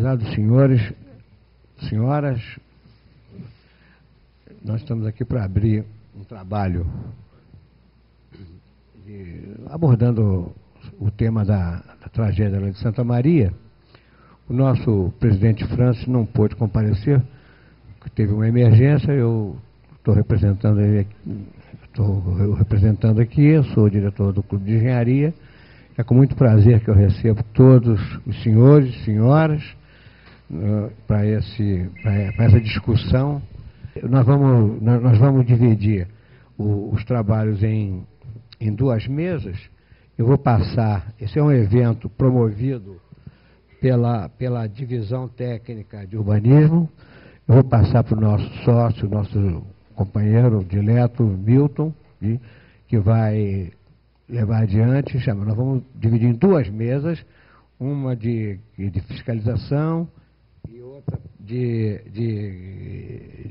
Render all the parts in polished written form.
Prezados senhores, senhoras, nós estamos aqui para abrir um trabalho abordando o tema da tragédia lá de Santa Maria. O nosso presidente Francis não pôde comparecer, porque teve uma emergência. Eu estou representando aqui, eu sou o diretor do Clube de Engenharia. É com muito prazer que eu recebo todos os senhores e senhoras para essa discussão. Nós vamos dividir os trabalhos em duas mesas. Eu vou passar, esse é um evento promovido pela Divisão Técnica de Urbanismo. Eu vou passar para o nosso sócio, nosso companheiro dileto, Milton, que vai levar adiante. Nós vamos dividir em duas mesas, uma de fiscalização e outra de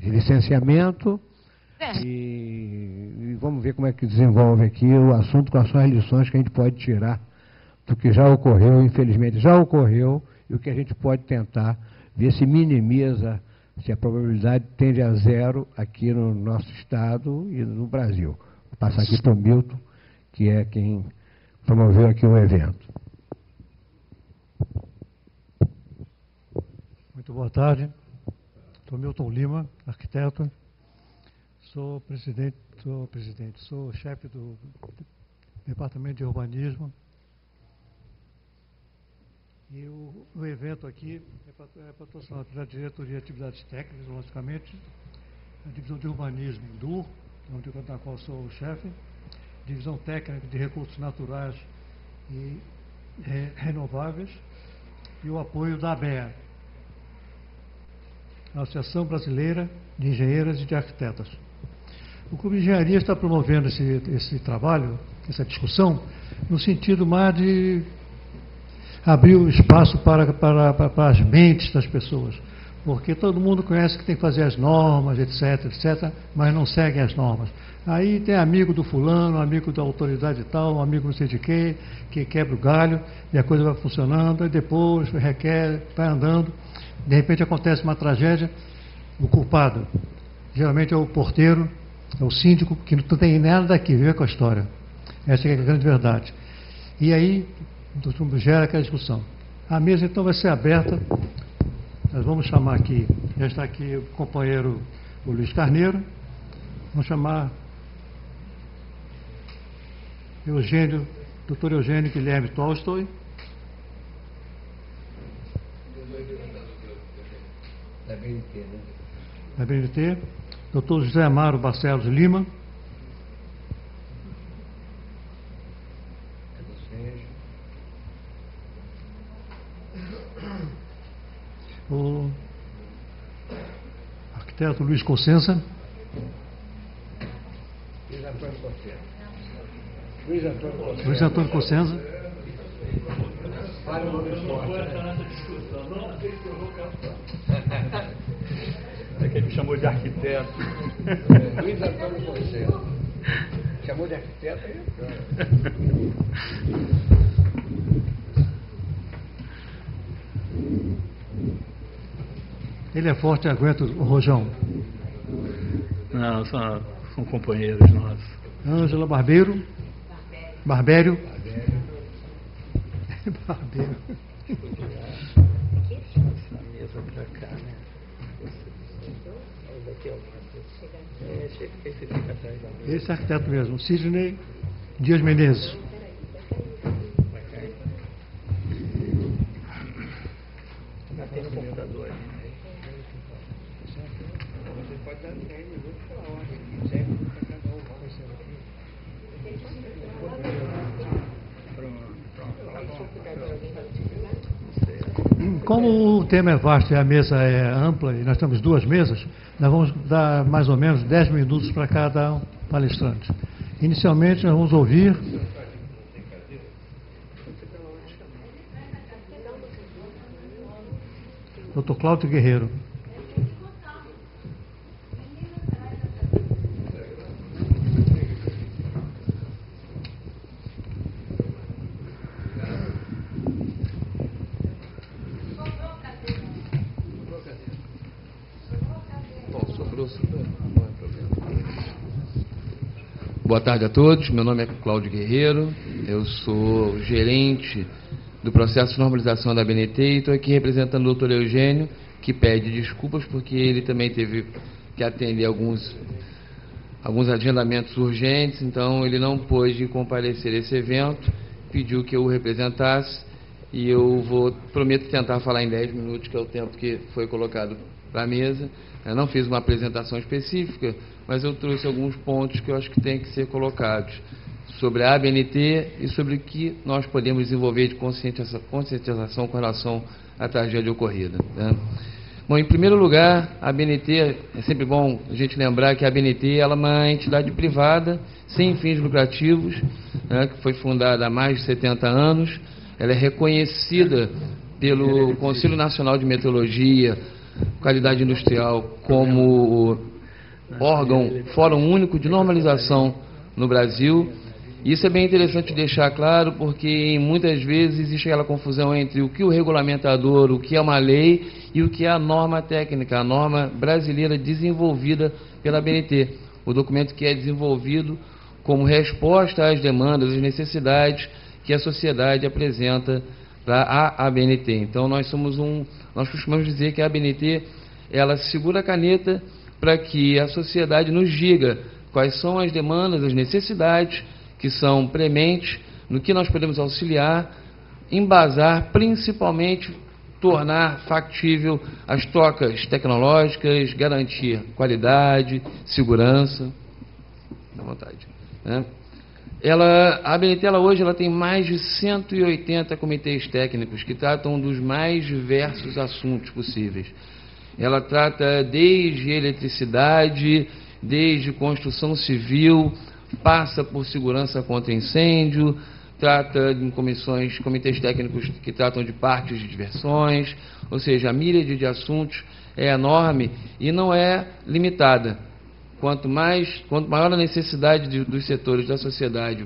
licenciamento. E vamos ver como é que desenvolve aqui o assunto, quais são as lições que a gente pode tirar do que já ocorreu, infelizmente já ocorreu, e o que a gente pode tentar ver se minimiza, se a probabilidade tende a zero aqui no nosso estado e no Brasil. Vou passar aqui para o Milton, que é quem promoveu aqui o evento. Muito boa tarde. Sou Milton Lima, arquiteto. Sou chefe do Departamento de Urbanismo. E o evento aqui é patrocinado pela Diretoria de Atividades Técnicas, logicamente, a Divisão de Urbanismo, DUR, da qual sou o chefe, Divisão Técnica de Recursos Naturais e Renováveis, e o apoio da ABEA, a Associação Brasileira de Engenheiras e de Arquitetas. O Clube de Engenharia está promovendo esse trabalho, essa discussão, no sentido mais de abrir o espaço para as mentes das pessoas, porque todo mundo conhece que tem que fazer as normas, etc., mas não seguem as normas. Aí tem amigo do fulano, amigo da autoridade tal, amigo não sei de quê, que quebra o galho, e a coisa vai funcionando, e depois requer, vai andando, de repente acontece uma tragédia, o culpado geralmente é o porteiro, é o síndico, que não tem nada daqui, vive com a história. Essa é a grande verdade. E aí gera aquela discussão. A mesa então vai ser aberta. Nós vamos chamar aqui, já está aqui o companheiro o Luiz Carneiro, vamos chamar Dr. Eugênio Guilherme Tolstói, da BNT, Dr. José Amaro Barcelos Lima, o arquiteto Luiz Cossenza, Luiz Antônio Cossenza, é que ele me chamou de arquiteto. Luiz Antônio Cossenza. Chamou de arquiteto aí? Ele é forte e aguenta o rojão. Não, são companheiros nossos. Ângela Barbério. Barbeiro. Essa mesa pra cá, né? Esse é arquiteto mesmo, Sidney Dias Menezes. Tem no computador aí. Como o tema é vasto e a mesa é ampla, e nós temos duas mesas, nós vamos dar mais ou menos 10 minutos para cada palestrante. Inicialmente, nós vamos ouvir Dr. Cláudio Guerreiro. Boa tarde a todos, meu nome é Cláudio Guerreiro, eu sou gerente do processo de normalização da ABNT e estou aqui representando o doutor Eugênio, que pede desculpas porque ele também teve que atender alguns agendamentos urgentes, então ele não pôde comparecer a esse evento, pediu que eu o representasse e eu prometo tentar falar em 10 minutos, que é o tempo que foi colocado para a mesa. Eu não fiz uma apresentação específica, mas eu trouxe alguns pontos que eu acho que têm que ser colocados sobre a ABNT e sobre o que nós podemos desenvolver de conscientização com relação à tragédia ocorrida, né? Bom, em primeiro lugar, a ABNT, é sempre bom a gente lembrar que a ABNT ela é uma entidade privada, sem fins lucrativos, né, que foi fundada há mais de 70 anos. Ela é reconhecida pelo Conselho Nacional de Meteorologia, Qualidade Industrial, como Fórum Único de Normalização no Brasil. Isso é bem interessante deixar claro, porque muitas vezes existe aquela confusão entre o que o regulamentador, o que é uma lei e o que é a norma técnica, a norma brasileira desenvolvida pela ABNT. O documento que é desenvolvido como resposta às demandas, às necessidades que a sociedade apresenta para a ABNT. Então, nós costumamos dizer que a ABNT, ela segura a caneta para que a sociedade nos diga quais são as demandas, as necessidades que são prementes, no que nós podemos auxiliar, embasar, principalmente tornar factível as trocas tecnológicas, garantir qualidade, segurança. Dá vontade, né? A ABNT hoje tem mais de 180 comitês técnicos que tratam dos mais diversos assuntos possíveis. Ela trata desde eletricidade, desde construção civil, passa por segurança contra incêndio, trata de comitês técnicos que tratam de parques de diversões, ou seja, a míriade de assuntos é enorme e não é limitada. Quanto maior a necessidade dos setores da sociedade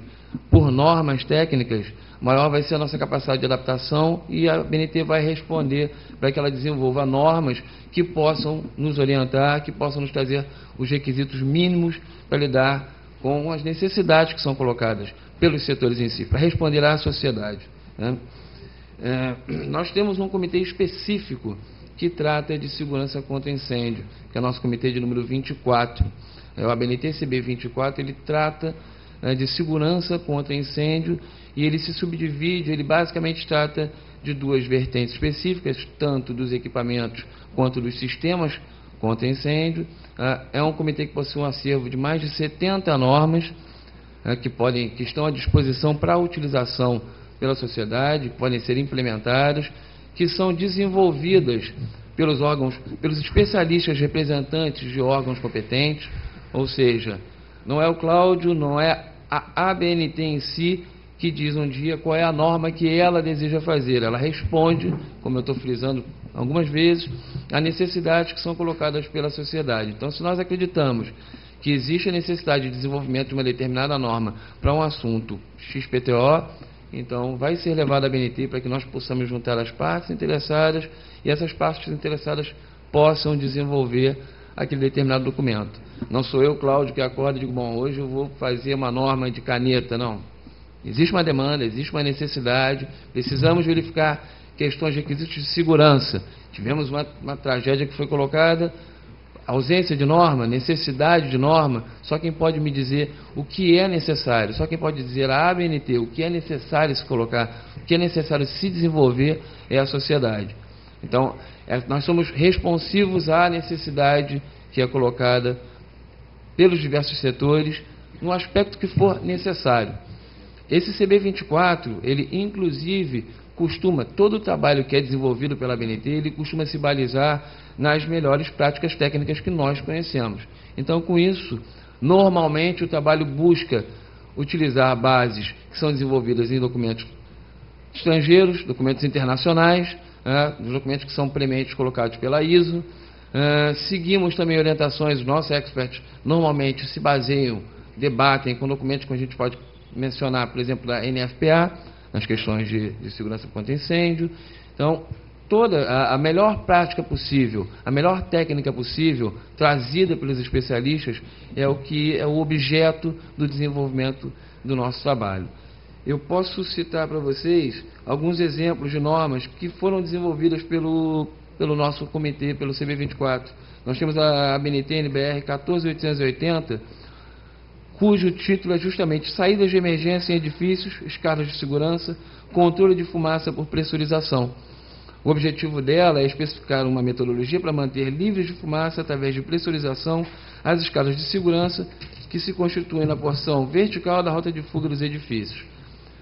por normas técnicas, maior vai ser a nossa capacidade de adaptação e a ABNT vai responder para que ela desenvolva normas que possam nos orientar, que possam nos trazer os requisitos mínimos para lidar com as necessidades que são colocadas pelos setores em si, para responder à sociedade, né? Nós temos um comitê específico que trata de segurança contra incêndio, que é o nosso comitê de número 24. O ABNT CB 24, ele trata de segurança contra incêndio e ele se subdivide, ele basicamente trata de duas vertentes específicas, tanto dos equipamentos quanto dos sistemas contra incêndio. É um comitê que possui um acervo de mais de 70 normas que estão à disposição para a utilização pela sociedade, que podem ser implementadas, que são desenvolvidas pelos especialistas representantes de órgãos competentes, ou seja, não é o Cláudio, não é a ABNT em si que diz um dia qual é a norma que ela deseja fazer. Ela responde, como eu estou frisando algumas vezes, a necessidades que são colocadas pela sociedade. Então, se nós acreditamos que existe a necessidade de desenvolvimento de uma determinada norma para um assunto XPTO, então vai ser levado à ABNT para que nós possamos juntar as partes interessadas e essas partes interessadas possam desenvolver aquele determinado documento. Não sou eu, Cláudio, que acordo e digo, bom, hoje eu vou fazer uma norma de caneta, não. Existe uma demanda, existe uma necessidade, precisamos verificar questões de requisitos de segurança. Tivemos uma tragédia que foi colocada, ausência de norma, necessidade de norma, só quem pode me dizer o que é necessário, só quem pode dizer a ABNT o que é necessário se colocar, o que é necessário se desenvolver é a sociedade. Então, nós somos responsivos à necessidade que é colocada pelos diversos setores, no aspecto que for necessário. Esse CB24, ele inclusive todo o trabalho que é desenvolvido pela ABNT, ele costuma se balizar nas melhores práticas técnicas que nós conhecemos. Então, com isso, normalmente o trabalho busca utilizar bases que são desenvolvidas em documentos estrangeiros, documentos internacionais, documentos que são premente colocados pela ISO. Seguimos também orientações, os nossos experts normalmente se baseiam, debatem com documentos que a gente pode mencionar, por exemplo, da NFPA, nas questões de segurança contra incêndio. Então, toda a melhor prática possível, a melhor técnica possível, trazida pelos especialistas, é o que é o objeto do desenvolvimento do nosso trabalho. Eu posso citar para vocês alguns exemplos de normas que foram desenvolvidas pelo nosso comitê, pelo CB24. Nós temos a ABNT-NBR 14880, cujo título é justamente Saídas de Emergência em Edifícios, Escadas de Segurança, Controle de Fumaça por Pressurização. O objetivo dela é especificar uma metodologia para manter livres de fumaça através de pressurização as escadas de segurança que se constituem na porção vertical da rota de fuga dos edifícios.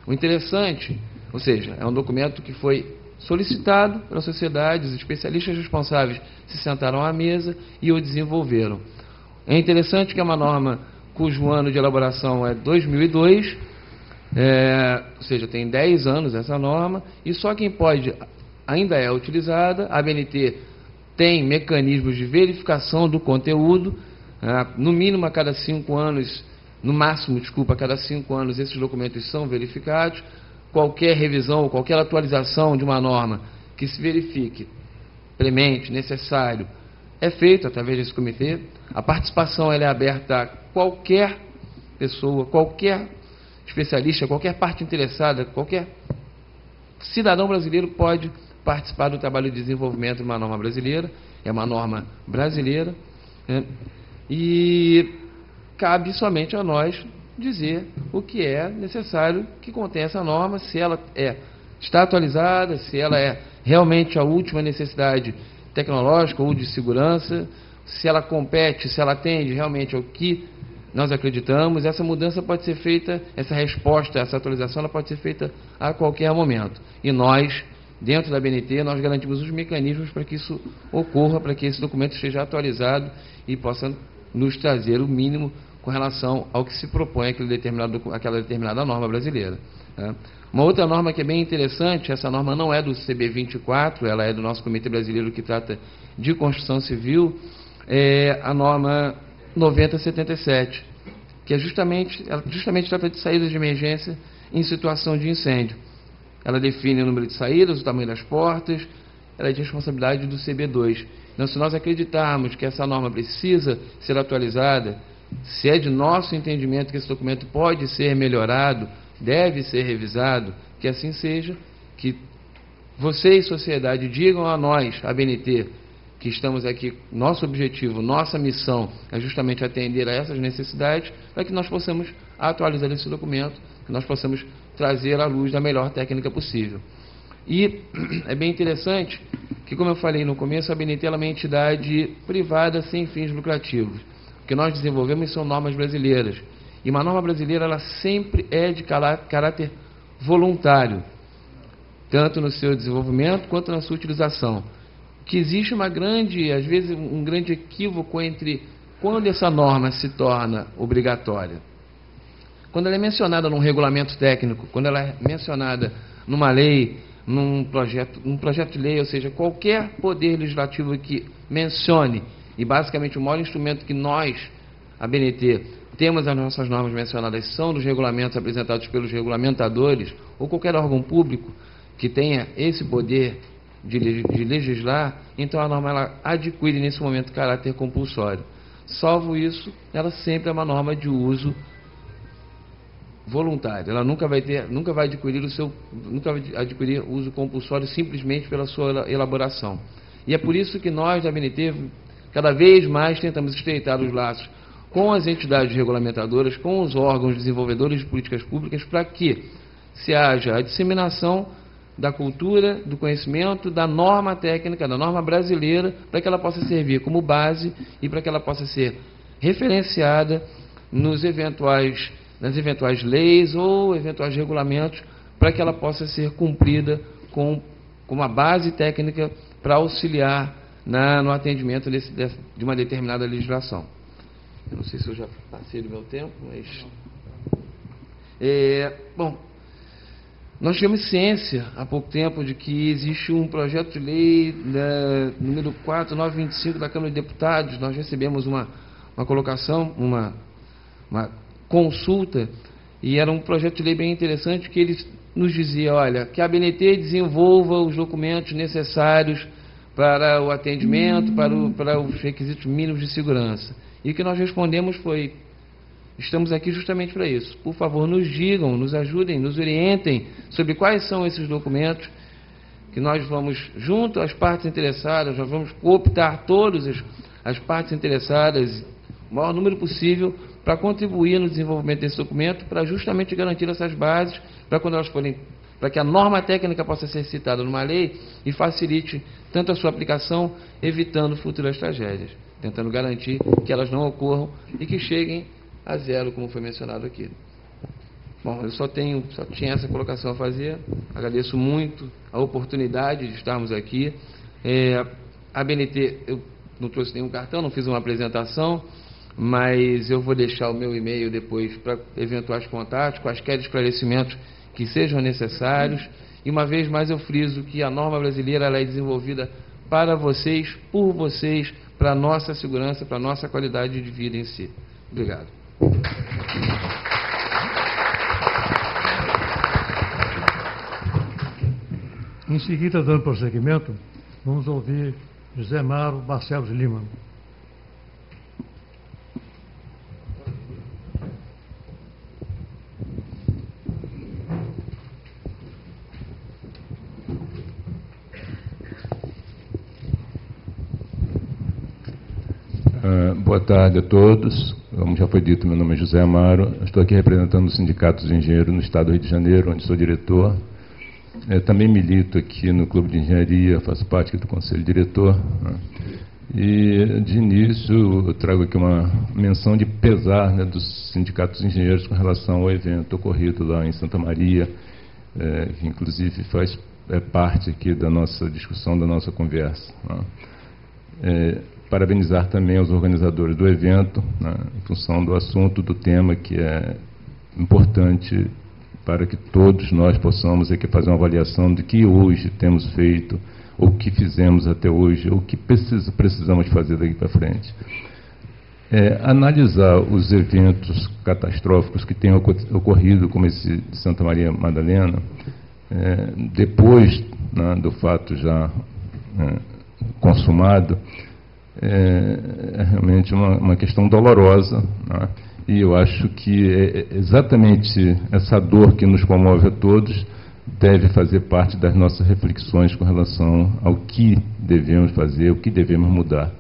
O interessante, ou seja, é um documento que foi solicitado pela sociedade, os especialistas responsáveis se sentaram à mesa e o desenvolveram. É interessante que é uma norma cujo ano de elaboração é 2002, ou seja, tem 10 anos essa norma, e só quem pode ainda é utilizada. A ABNT tem mecanismos de verificação do conteúdo, no mínimo a cada 5 anos, no máximo, a cada 5 anos esses documentos são verificados. Qualquer revisão, qualquer atualização de uma norma que se verifique premente, necessário, é feito através desse comitê. A participação ela é aberta a qualquer pessoa, qualquer especialista, qualquer parte interessada, qualquer cidadão brasileiro pode participar do trabalho de desenvolvimento de uma norma brasileira. É uma norma brasileira, né? E cabe somente a nós dizer o que é necessário que contém essa norma, se ela está atualizada, se ela é realmente a última necessidade tecnológica ou de segurança, se ela compete, se ela atende realmente ao que nós acreditamos. Essa mudança pode ser feita, essa resposta, essa atualização, ela pode ser feita a qualquer momento. E nós, dentro da BNT, nós garantimos os mecanismos para que isso ocorra, para que esse documento esteja atualizado e possa nos trazer o mínimo com relação ao que se propõe aquela determinada norma brasileira. Uma outra norma que é bem interessante, essa norma não é do CB24, ela é do nosso Comitê Brasileiro que trata de construção civil, é a norma 9077, que justamente trata de saídas de emergência em situação de incêndio. Ela define o número de saídas, o tamanho das portas, ela é de responsabilidade do CB2. Então, se nós acreditarmos que essa norma precisa ser atualizada, se é de nosso entendimento que esse documento pode ser melhorado, deve ser revisado, que assim seja, que vocês, sociedade, digam a nós, a BNT, que estamos aqui, nosso objetivo, nossa missão é justamente atender a essas necessidades, para que nós possamos atualizar esse documento, que nós possamos trazer à luz da melhor técnica possível. E é bem interessante que, como eu falei no começo, a BNT é uma entidade privada sem fins lucrativos. O que nós desenvolvemos são normas brasileiras. E uma norma brasileira, ela sempre é de caráter voluntário, tanto no seu desenvolvimento quanto na sua utilização. Que existe às vezes, um grande equívoco entre quando essa norma se torna obrigatória. Quando ela é mencionada num regulamento técnico, quando ela é mencionada numa lei, num projeto de lei, ou seja, qualquer poder legislativo que mencione, e basicamente o maior instrumento que nós, a BNT, temos as nossas normas mencionadas são dos regulamentos apresentados pelos regulamentadores, ou qualquer órgão público que tenha esse poder de legislar, então a norma ela adquire nesse momento caráter compulsório. Salvo isso, ela sempre é uma norma de uso voluntário. Ela nunca vai adquirir uso compulsório simplesmente pela sua elaboração. E é por isso que nós da BNT cada vez mais tentamos estreitar os laços com as entidades regulamentadoras, com os órgãos desenvolvedores de políticas públicas, para que se haja a disseminação da cultura, do conhecimento, da norma técnica, da norma brasileira, para que ela possa servir como base e para que ela possa ser referenciada nas eventuais leis ou eventuais regulamentos, para que ela possa ser cumprida com uma base técnica para auxiliar no atendimento de uma determinada legislação. Eu não sei se eu já passei do meu tempo, mas... Nós tivemos ciência há pouco tempo de que existe um projeto de lei número 4925 da Câmara de Deputados. Nós recebemos uma colocação, uma consulta, e era um projeto de lei bem interessante, que ele nos dizia, olha, que a ABNT desenvolva os documentos necessários para o atendimento, para os requisitos mínimos de segurança. E o que nós respondemos foi, estamos aqui justamente para isso. Por favor, nos digam, nos ajudem, nos orientem sobre quais são esses documentos, que nós vamos, junto às partes interessadas, nós vamos cooptar todas as partes interessadas, o maior número possível, para contribuir no desenvolvimento desse documento, para justamente garantir essas bases, para quando elas forem, para que a norma técnica possa ser citada numa lei e facilite tanto a sua aplicação, evitando futuras tragédias, tentando garantir que elas não ocorram e que cheguem a zero, como foi mencionado aqui. Bom, eu só tinha essa colocação a fazer. Agradeço muito a oportunidade de estarmos aqui. A ABNT, eu não trouxe nenhum cartão, não fiz uma apresentação, mas eu vou deixar o meu e-mail depois para eventuais contatos, quaisquer esclarecimentos que sejam necessários. E uma vez mais eu friso que a norma brasileira ela é desenvolvida para vocês, por vocês, para a nossa segurança, para a nossa qualidade de vida em si. Obrigado. Em seguida, dando prosseguimento, vamos ouvir José Maro Barcelos Lima. Boa tarde a todos. Como já foi dito, meu nome é José Amaro. Estou aqui representando o Sindicato dos Engenheiros no Estado do Rio de Janeiro, onde sou diretor. Também milito aqui no Clube de Engenharia, faço parte aqui do Conselho Diretor. E, de início, eu trago aqui uma menção de pesar, né, dos sindicatos dos engenheiros com relação ao evento ocorrido lá em Santa Maria, que inclusive faz parte aqui da nossa discussão, da nossa conversa. Parabenizar também aos organizadores do evento, né, em função do assunto, do tema, que é importante para que todos nós possamos aqui fazer uma avaliação de que hoje temos feito, ou que fizemos até hoje, ou que precisamos fazer daqui para frente. Analisar os eventos catastróficos que têm ocorrido, como esse de Santa Maria Madalena, depois, né, do fato já consumado, é realmente uma questão dolorosa, né? E eu acho que exatamente essa dor que nos comove a todos deve fazer parte das nossas reflexões com relação ao que devemos fazer, o que devemos mudar.